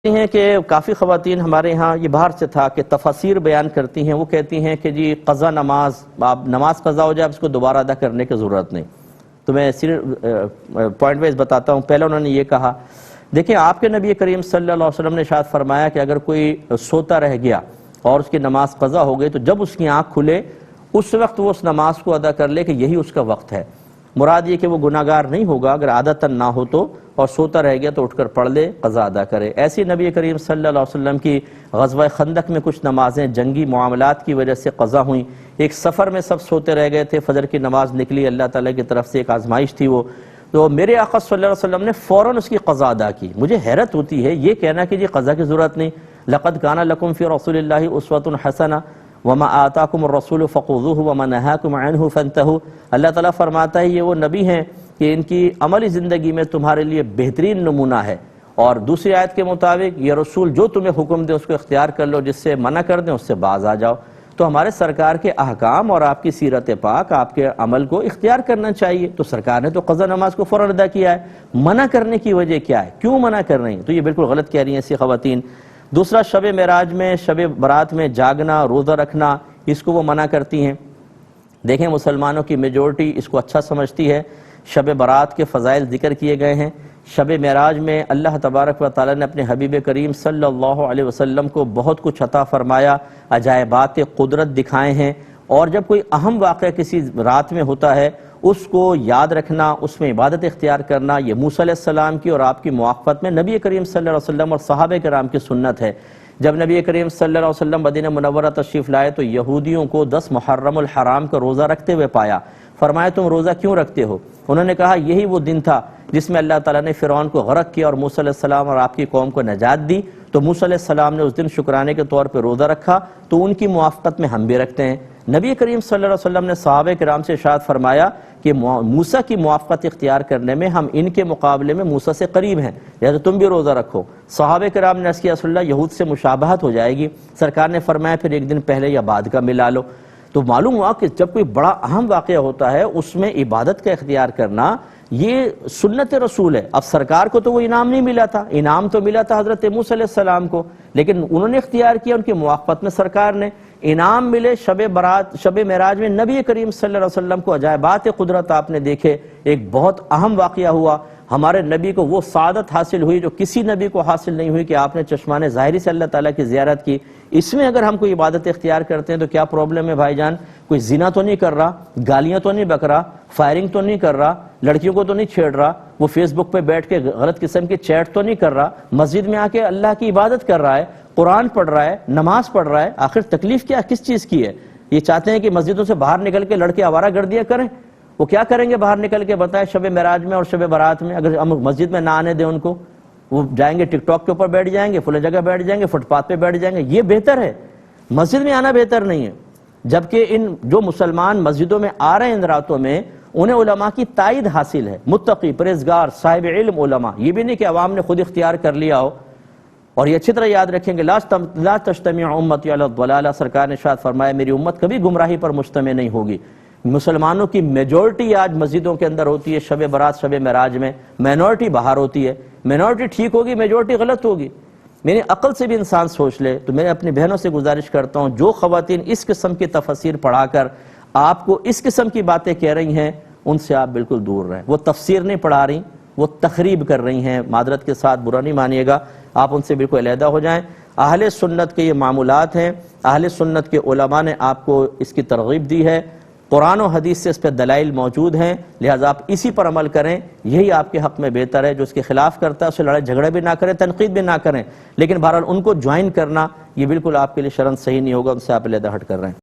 ہیں کہ کافی خواتین ہمارے ہاں یہ باہر سے تھا کہ تفاسیر بیان کرتی ہیں. وہ کہتی ہیں کہ جی قضا نماز، آپ نماز قضا ہو جائے اس کو دوبارہ ادا کرنے کی ضرورت نہیں. تو میں پوائنٹ وائز بتاتا ہوں. پہلے انہوں نے یہ کہا، دیکھیں آپ کے نبی کریم صلی اللہ علیہ وسلم نے ارشاد فرمایا کہ اگر کوئی سوتا رہ گیا اور اس کی نماز قضا ہو گئی تو جب اس کی آنکھ کھلے اس وقت وہ اس نماز کو ادا کر لے کہ یہی اس کا وقت ہے. مراد یہ کہ وہ گناہگار نہیں ہوگا اگر عادتاً نہ ہو تو، اور سوتا رہ گیا تو اٹھ کر پڑھ لے، قضا ادا کرے. ایسی نبی کریم صلی اللہ علیہ وسلم کی غزوہ خندق میں کچھ نمازیں جنگی معاملات کی وجہ سے قضا ہوئیں. ایک سفر میں سب سوتے رہ گئے تھے، فجر کی نماز نکلی، اللہ تعالیٰ کی طرف سے ایک آزمائش تھی وہ، تو میرے آقا صلی اللہ علیہ وسلم نے فوراً اس کی قضا ادا کی. مجھے حیرت ہوتی ہے یہ کہنا کہ جی قضا کی ضرورت نہیں. لقد کان لکم فی رسول اللہ اسوۃ حسنہ وما آتاکم الرسول فخذوہ وما نہاکم عنہ فانتہوا. اللہ تعالیٰ فرماتا ہے یہ وہ نبی ہیں کہ ان کی عملی زندگی میں تمہارے لیے بہترین نمونہ ہے. اور دوسری آیت کے مطابق یہ رسول جو تمہیں حکم دے اس کو اختیار کر لو، جس سے منع کر دیں اس سے باز آ جاؤ. تو ہمارے سرکار کے احکام اور آپ کی سیرت پاک، آپ کے عمل کو اختیار کرنا چاہیے. تو سرکار نے تو قضا نماز کو فوراً ادا کیا ہے. منع کرنے کی وجہ کیا ہے؟ کیوں منع کر رہی ہیں؟ تو یہ بالکل غلط کہہ رہی ہیں ایسی خواتین. دوسرا، شب معراج میں، شب برات میں جاگنا، روزہ رکھنا، اس کو وہ منع کرتی ہیں. دیکھیں مسلمانوں کی میجورٹی اس کو اچھا سمجھتی ہے. شب برات کے فضائل ذکر کیے گئے ہیں. شب معراج میں اللہ تبارک و تعالیٰ نے اپنے حبیب کریم صلی اللہ علیہ وسلم کو بہت کچھ عطا فرمایا، عجائبات قدرت دکھائے ہیں. اور جب کوئی اہم واقعہ کسی رات میں ہوتا ہے اس کو یاد رکھنا، اس میں عبادت اختیار کرنا، یہ موسیٰ علیہ السلام کی اور آپ کی موافقت میں نبی کریم صلی اللہ علیہ وسلم اور صحابہ کرام کی سنت ہے. جب نبی کریم صلی اللہ علیہ وسلم مدینہ منورہ تشریف لائے تو یہودیوں کو 10 محرم الحرام کا روزہ رکھتے ہوئے پایا. فرمایا تم روزہ کیوں رکھتے ہو؟ انہوں نے کہا یہی وہ دن تھا جس میں اللہ تعالیٰ نے فرعون کو غرق کیا اور موسیٰ علیہ السلام اور آپ کی قوم کو نجات دی. تو موسیٰ علیہ السلام نے اس دن شکرانے کے طور پہ روزہ رکھا، تو ان کی موافقت میں ہم بھی رکھتے ہیں. نبی کریم صلی اللہ علیہ وسلم نے صحابہ کرام سے ارشاد فرمایا کہ موسیٰ کی موافقت اختیار کرنے میں ہم ان کے مقابلے میں موسیٰ سے قریب ہیں، لہذا تم بھی روزہ رکھو. صحابہ کرام نے عرض کیا رسول اللہ یہود سے مشابہت ہو جائے گی. سرکار نے فرمایا پھر ایک دن پہلے یا بعد کا ملا لو. تو معلوم ہوا کہ جب کوئی بڑا اہم واقعہ ہوتا ہے اس میں عبادت کا اختیار کرنا یہ سنت رسول ہے. اب سرکار کو تو وہ انعام نہیں ملا تھا، انعام تو ملا تھا حضرت موسیٰ علیہ السلام کو، لیکن انہوں نے اختیار کیا، ان کی موافقت میں سرکار نے. انعام ملے شب برات، شب معراج میں نبی کریم صلی اللہ علیہ وسلم کو عجائبات قدرت آپ نے دیکھے. ایک بہت اہم واقعہ ہوا، ہمارے نبی کو وہ سعادت حاصل ہوئی جو کسی نبی کو حاصل نہیں ہوئی کہ آپ نے چشمان ظاہری سے اللہ تعالیٰ کی زیارت کی. اس میں اگر ہم کوئی عبادت اختیار کرتے ہیں تو کیا پرابلم ہے بھائی جان؟ کوئی زنا تو نہیں کر رہا، گالیاں تو نہیں بک رہا، فائرنگ تو نہیں کر رہا، لڑکیوں کو تو نہیں چھیڑ رہا، وہ فیس بک پہ بیٹھ کے غلط قسم کی چیٹ تو نہیں کر رہا، مسجد میں آ کے اللہ کی عبادت کر رہا ہے، قرآن پڑھ رہا ہے، نماز پڑھ رہا ہے. آخر تکلیف کیا کس چیز کی ہے؟ یہ چاہتے ہیں کہ مسجدوں سے باہر نکل کے لڑکے آوارہ گردیاں کریں. وہ کیا کریں گے باہر نکل کے بتائیں شب معراج میں اور شب برات میں؟ اگر ہم مسجد میں نہ آنے دیں ان کو، وہ جائیں گے ٹک ٹاک کے اوپر بیٹھ جائیں گے، فلاں جگہ بیٹھ جائیں گے، فٹ پاتھ پہ بیٹھ جائیں گے. یہ بہتر ہے، مسجد میں آنا بہتر نہیں ہے. جبکہ ان جو مسلمان مسجدوں میں آ رہے ہیں ان راتوں میں انہیں علماء کی تائید حاصل ہے، متقی، پرہیزگار، صاحب علم علماء. یہ بھی نہیں کہ عوام نے خود اختیار کر لیا ہو. اور یہ اچھی طرح یاد رکھیں گے لا تجتمع امتی علی الضلالہ. سرکار نے ارشاد فرمایا میری امت کبھی گمراہی پر مجتمع نہیں ہوگی. مسلمانوں کی میجورٹی آج مسجدوں کے اندر ہوتی ہے شب برات شب معراج میں، مینورٹی باہر ہوتی ہے. مینورٹی ٹھیک ہوگی، میجورٹی غلط ہوگی. میری عقل سے بھی انسان سوچ لے. تو میں اپنی بہنوں سے گزارش کرتا ہوں جو خواتین اس قسم کی تفسیر پڑھا کر آپ کو اس قسم کی باتیں کہہ رہی ہیں ان سے آپ بالکل دور رہیں. وہ تفسیر نہیں پڑھا رہی، وہ تخریب کر رہی ہیں. معذرت کے ساتھ برا نہیں مانیے گا، آپ ان سے بالکل علیحدہ ہو جائیں. اہل سنت کے یہ معمولات ہیں، اہل سنت کے علماء نے آپ کو اس کی ترغیب دی ہے، قرآن و حدیث سے اس پہ دلائل موجود ہیں، لہٰذا آپ اسی پر عمل کریں. یہی آپ کے حق میں بہتر ہے. جو اس کے خلاف کرتا ہے اسے لڑائی جھگڑے بھی نہ کریں، تنقید بھی نہ کریں، لیکن بہرحال ان کو جوائن کرنا یہ بالکل آپ کے لیے شرعاً صحیح نہیں ہوگا. ان سے آپ علیحدہ ہٹ کر رہے ہیں.